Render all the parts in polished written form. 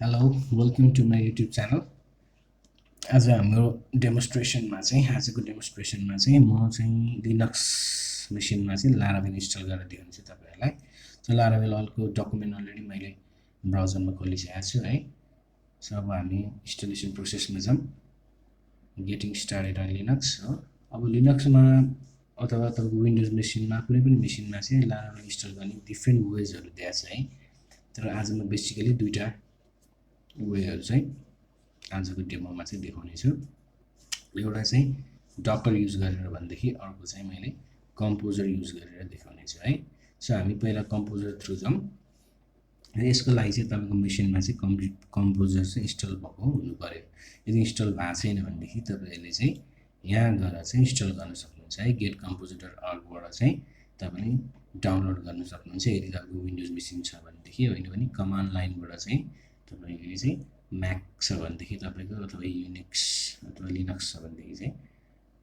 Hello, welcome to my YouTube channel. आज हाम्रो डेमोन्स्ट्रेसनमा चाहिँ आजको डेमोन्स्ट्रेसनमा चाहिँ म चाहिँ लिनक्स मेसिनमा चाहिँ लारावेल इन्स्टल गरेर देखाउँछु तपाईहरुलाई। सो लारावेल अलको डकुमेन्ट अलरेडी मैले ब्राउजरमा खोलिसकेको छु है। सो अब हामी इन्स्टलेसन प्रोसेसमा जाउँ। गेटिङ स्टार्टेड अन लिनक्स हो। अब लिनक्समा अथवा तपाईको विन्डोज मेसिनमा कुनै पनि मेसिनमा चाहिँ लारावेल इन्स्टल गर्ने डिफ्रेन्ट वेजहरु दिएको छ है। तर आज म बेसिकली दुईटा वेहरु चाहिँ आजको डेमोमा चाहिँ देखाउने छु। एउटा चाहिँ डकर युज गरेर भन्देखि अर्को चाहिँ मैले कम्पोजर युज गरेर देखाउने छु है। सो हामी पहिला कम्पोजर थ्रु जाउँ। र यसको लागि चाहिँ तपाईको मेसिनमा चाहिँ कम्पोजर चाहिँ इन्स्टल भएको हुनु पर्यो। यदि इन्स्टल भएको छैन भनेदेखि तपाईले चाहिँ यहाँ गएर चाहिँ इन्स्टल गर्न सक्नुहुन्छ है। getcomposer.org बाट चाहिँ तपाईले डाउनलोड गर्न सक्नुहुन्छ यदि तपाईको विन्डोज मेसिन छ भनेदेखि। होइन भने कमान्ड लाइनबाट चाहिँ तपाईले चाहिँ म्याक छ भनेदेखि तपाईको अथवा युनिक्स अथवा लिनक्स छ भनेदेखि चाहिँ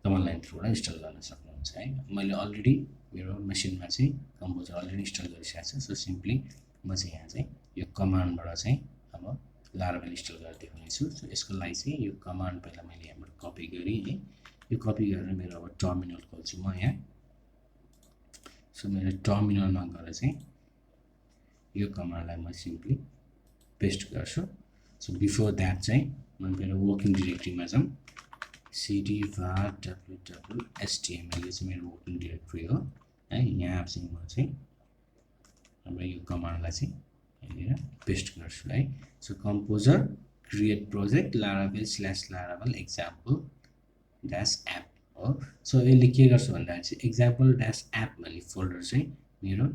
कमान्ड लाइन थ्रुबाट इन्स्टल गर्न सक्नुहुन्छ है। मैले अलरेडी मेरो मेसिनमा चाहिँ कम्पोजर अलरेडी इन्स्टल गरिसकेको छु। सो सिम्पली म चाहिँ यहाँ चाहिँ यो कमान्डबाट चाहिँ अब लारावेल इन्स्टल गरेर देखाउने छु। सो यसको लागि चाहिँ यो कमान्ड पहिला मैले यहाँबाट कपी गरे है। यो कपी गरेर मेरो अब टर्मिनल खोल्छु म यहाँ। सो मेरो टर्मिनलमा गएर चाहिँ यो कमान्डलाई म सिम्पली पेस्ट गर्छु। सो बिफोर दैट चाहिँ म मेरो वर्किङ डाइरेक्टरीमा जाउँ। cd var ww html यो चाहिँ मेरो वर्किङ डाइरेक्टरी हो है। यहाँ चाहिँ म चाहिँ अब यो कमान्डलाई चाहिँ यहाँनिर पेस्ट गर्छु है। So composer create project laravel/laravel example dash app हो। सो यसले के गर्छ भन्दाखेरि चाहिँ example dash app भन्ने फोल्डर चाहिँ मेरो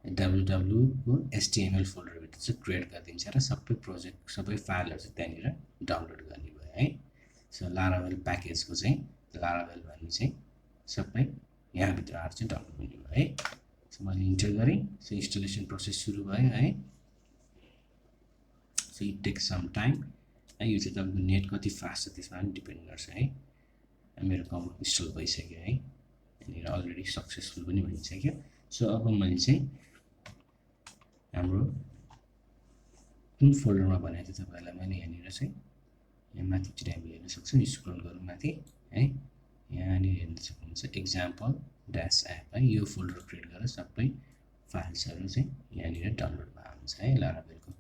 www को html फोल्डर भित्र चाहिँ क्रिएट गरिदिन्छ र सबै प्रोजेक्ट सबै फाइलहरु चाहिँ त्यहाँनिर डाउनलोड गर्ने भयो है। सो लारावेल प्याकेजको चाहिँ लारावेल भन्ने चाहिँ सबै यहाँ भित्र आएर चाहिँ डाउनलोड हुने भयो है। सो मैले इन्टर गरे। सो इन्स्टलेसन प्रोसेस सुरु भयो है। So it takes some time है। यो चाहिँ तपाईको नेट कति फास्ट छ त्यसमा पनि डिपेन्ड गर्छ है। मेरो कम्प्युटर इन्स्टल भइसक्यो है। यहाँनिर अलरेडी सक्सेसफुल पनि भइसक्यो। सो अब मैले चाहिँ हाम्रो कुन फोल्डरमा बनाएको थिएँ तपाईहरुलाई मैले यहाँनिर चाहिँ यहाँ माथितिर हामी हेर्न सक्छौं। स्क्रोल गरौँ माथि है। यहाँनिर हेर्न सक्नुहुन्छ एक्जाम्पल ड्यास एप है। यो फोल्डर क्रिएट गरेर सबै फाइल्सहरु चाहिँ यहाँनिर डाउनलोड भएको हुन्छ है लारावेलको।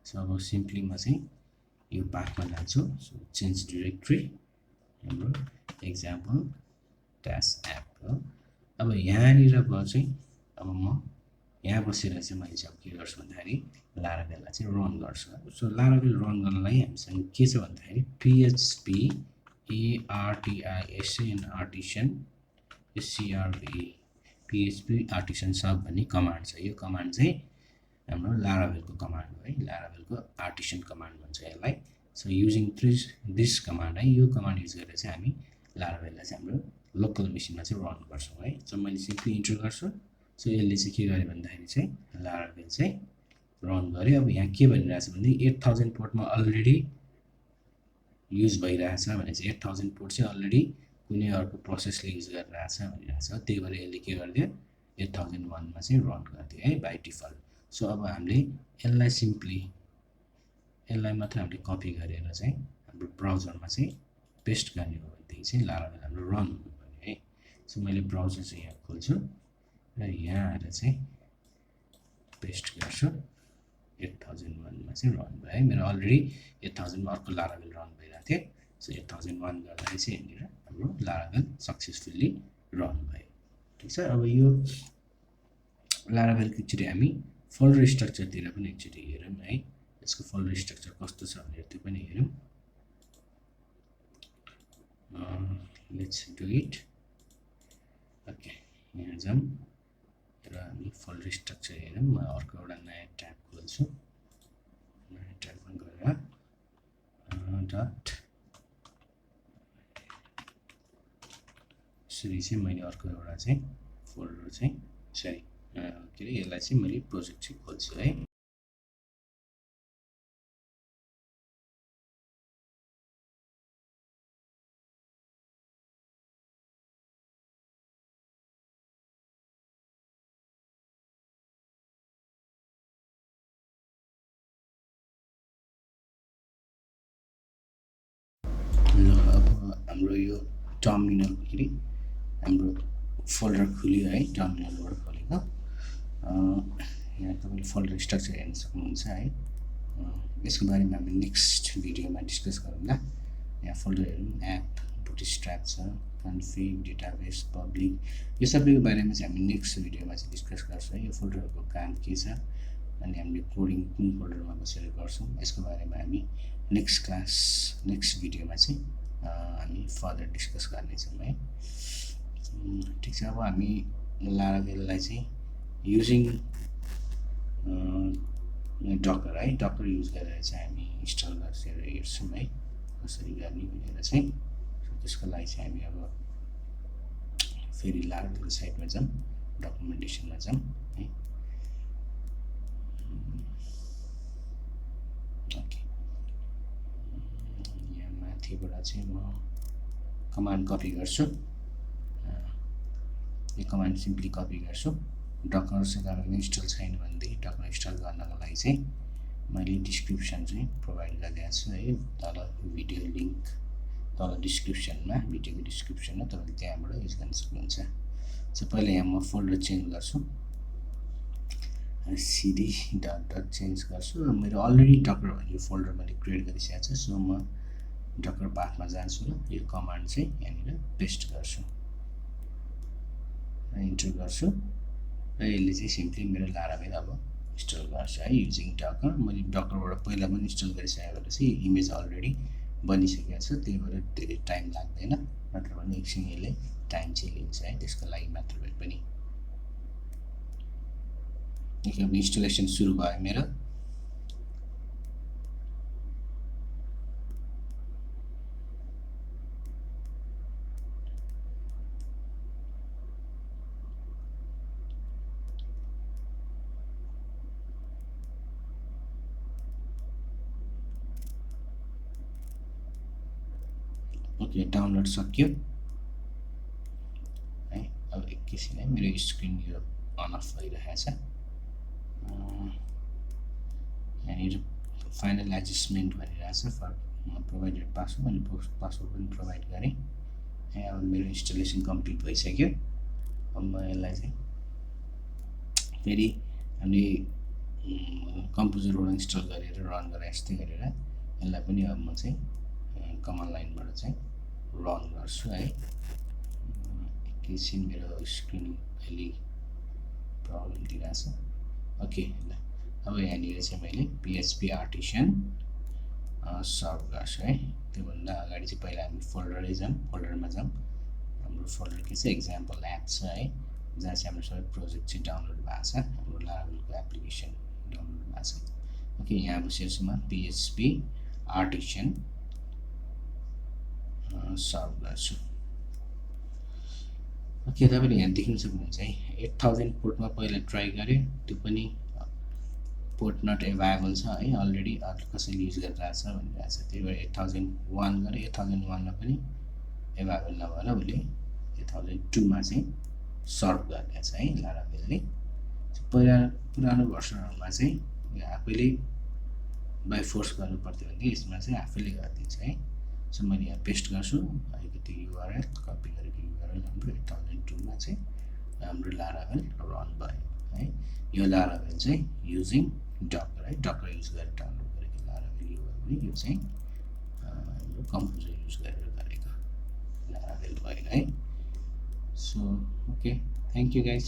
सो अब सिम्पली म चाहिँ यो पाथमा जान्छु। सो चेन्ज डाइरेक्टरी हाम्रो एक्जाम्पल ड्यास एप हो। अब यहाँनिर गएर चाहिँ अब म यहाँ बसेर चाहिँ मैले चाहिँ के गर्छु भन्दाखेरि लारावेललाई चाहिँ रन गर्छु। सो लारावेल रन गर्नलाई हामीसँग के छ भन्दाखेरि php artisan php artisan सब भन्ने कमान्ड छ। यो कमान्ड चाहिँ हाम्रो लारावेलको कमान्ड हो है। लारावेलको आर्टिसन कमान्ड भन्छ यसलाई। सो युजिङ दिस कमान्ड है। यो कमान्ड युज गरेर चाहिँ हामी लारावेललाई चाहिँ हाम्रो लोकल मेसिनमा चाहिँ रन गर्छौं है। सो मैले सिम्पली इन्टर गर्छु। सो यसले चाहिँ के गरे भन्दाखेरि चाहिँ लारावेल चाहिँ रन गर्यो। अब यहाँ के भनिरहेछ भने 8000 पोर्टमा अलरेडी युज भइरहेछ भने चाहिँ 8000 पोर्ट चाहिँ अलरेडी कुनै अर्को प्रोसेसले युज गरिरहेछ भनिरहेछ। त्यही भएर यसले के गर्दियो 8001 मा चाहिँ रन गर्दियो है बाइ डिफल्ट। सो अब हामीले यसलाई सिम्पली यसलाई मात्र हामीले कपी गरेर चाहिँ हाम्रो ब्राउजरमा चाहिँ पेस्ट गर्ने हो भनेदेखि चाहिँ लारावेल हाम्रो रन हुनु पर्यो है। सो मैले ब्राउजर चाहिँ यहाँ खोल्छु र यहाँ आएर चाहिँ पेस्ट गर्छु। 8001 मा चाहिँ रन भयो है। मेरो अलरेडी 8000 मा अर्को लारावेल रन भइरहेको थियो। सो 8001 गर्दाखेरि चाहिँ यहाँनिर हाम्रो लारावेल सक्सेसफुली रन भयो। ठीक छ। अब यो लारावेलको एकचोटि हामी फोल्डर स्ट्रक्चरतिर पनि एकचोटि हेरौँ है। यसको फोल्डर स्ट्रक्चर कस्तो छ भनेर त्यो पनि हेरौँ। Let's do it. ओके, यहाँ जाउँ र हामी फोल्डर स्ट्रक्चर हेरौँ। म अर्को एउटा नयाँ ट्याब खोल्छु। नयाँ ट्याबमा गएर डट यसरी चाहिँ मैले अर्को एउटा चाहिँ फोल्डर चाहिँ सरी के अरे यसलाई चाहिँ मैले प्रोजेक्ट चाहिँ खोल्छु है। हाम्रो यो टर्मिनल के अरे हाम्रो फोल्डर खुल्यो है, टर्मिनलबाट खोलेको। यहाँ तपाईँले फोल्डर स्ट्रक्चर हेर्न सक्नुहुन्छ है। यसको बारेमा हामी नेक्स्ट भिडियोमा डिस्कस गरौँला। यहाँ फोल्डरहरू एप, बुटस्ट्र्याप छ, कन्फिग, डेटाबेस, पब्लिक, यो सबैको बारेमा चाहिँ हामी नेक्स्ट भिडियोमा चाहिँ डिस्कस गर्छौँ है। यो फोल्डरहरूको काम के छ अनि हामीले कोडिङ कुन फोल्डरमा बसेर गर्छौँ, यसको बारेमा हामी नेक्स्ट क्लास नेक्स्ट भिडियोमा चाहिँ हामी फर्दर डिस्कस गर्नेछौँ है। ठिक छ, अब हामी लारावेललाई चाहिँ युजिङ डकर है, डकर युज गरेर चाहिँ हामी इन्स्टल गरेर हेर्छौँ है कसरी गर्ने भनेर चाहिँ। त्यसको लागि चाहिँ हामी अब फेरि लारावेलको साइटमा जाउँ, डकुमेन्टेसनमा जाउँ है। ओके, यहाँ माथिबाट चाहिँ म कमान्ड कपी गर्छु। यो कमान्ड सिम्पली कपी गर्छु। डकर चाहिँ तपाईँको इन्स्टल छैन भनेदेखि डकर इन्स्टल गर्नको लागि चाहिँ मैले डिस्क्रिप्सन चाहिँ प्रोभाइड गरिदिएको छु है। तल भिडियो लिङ्क तल डिस्क्रिप्सनमा, भिडियोको डिस्क्रिप्सनमा तपाईँले त्यहाँबाट युज गर्न सक्नुहुन्छ। पहिला यहाँ म फोल्डर चेन्ज गर्छु, सिडी डट चेन्ज गर्छु। मेरो अलरेडी डकर भन्ने फोल्डर मैले क्रिएट गरिसकेको छु। सो म डकर पाथमा जान्छु र यो कमान्ड चाहिँ यहाँनिर पेस्ट गर्छु, इन्टर गर्छु र यसले चाहिँ सिम्पली मेरो लारावेल अब इन्स्टल गर्छ है युजिङ डकर। मैले डकरबाट पहिला पनि इन्स्टल गरिसकेपछि इमेज अलरेडी बनिसकेको छ, त्यही भएर धेरै टाइम लाग्दैन, नत्र भने एकछिन यसले टाइम चाहिँ लिन्छ है। त्यसको लागि मात्र भए पनि अब इन्स्टलेसन सुरु भयो मेरो। ओके, डाउनलोड सक्यो है। अब एकैछिन है, मेरो स्क्रिन यो अन अफ भइरहेको छ। यहाँनिर फाइनल एडजस्टमेन्ट भनिरहेको छ फर प्रोभाइडेड पासवर्ड, मैले पासवर्ड पनि प्रोभाइड गरेँ। अब मेरो इन्स्टलेसन कम्प्लिट भइसक्यो। अब म यसलाई चाहिँ फेरि हामीले कम्पोजरबाट इन्स्टल गरेर रन गरे जस्तै गरेर यसलाई पनि अब म चाहिँ कमान्ड लाइनबाट चाहिँ रन गर्छु है। एकैछिन मेरो स्क्रिन अलि प्रब्लम दिइरहेछ। ओके, ल अब यहाँनिर चाहिँ मैले पिएचपी आर्टिसन सर्भ गर्छु है। त्योभन्दा अगाडि चाहिँ पहिला हामी फोल्डरै जाउँ, फोल्डरमा जाउँ। हाम्रो फोल्डर के छ, एक्जाम्पल एप छ है, जहाँ चाहिँ हाम्रो सबै प्रोजेक्ट चाहिँ डाउनलोड भएको छ, हाम्रो लारावेलको एप्लिकेसन डाउनलोड भएको छ। ओके, यहाँ बसेपछि म पिएचपी आर्टिसन सर्भ गर्छु। ओके, तपाईँले यहाँ देख्न सक्नुहुन्छ है 8000 पोर्टमा पहिला ट्राई गरेँ, त्यो पनि पोर्ट नट एभाइलेबल छ है, अलरेडी कसैले युज गरिरहेको छ भनिरहेको छ। त्यही भएर 8001 गरेँ, 8001मा पनि एभाइलेबल नभएर उसले 8002मा चाहिँ सर्भ गरिदिएको छ है लारावेलले। पहिला पुरानो भर्सनहरूमा चाहिँ आफैले बाई फोर्स गर्नु पर्थ्यो भने यसमा चाहिँ आफैले गरिदिन्छ है। सो मैले यहाँ पेस्ट गर्छु, अलिकति युआरएल कपी गरेको युआरएल हाम्रो 8002मा चाहिँ हाम्रो लारावेल रन भयो है। यो लारावेल चाहिँ युजिङ डकर है, डकर युज गरेर डाउनलोड गरेको लारावेल यो भयो भने यो चाहिँ हाम्रो कम्पोजर युज गरेर गरेको लारावेल भयो है। So okay, thank you guys.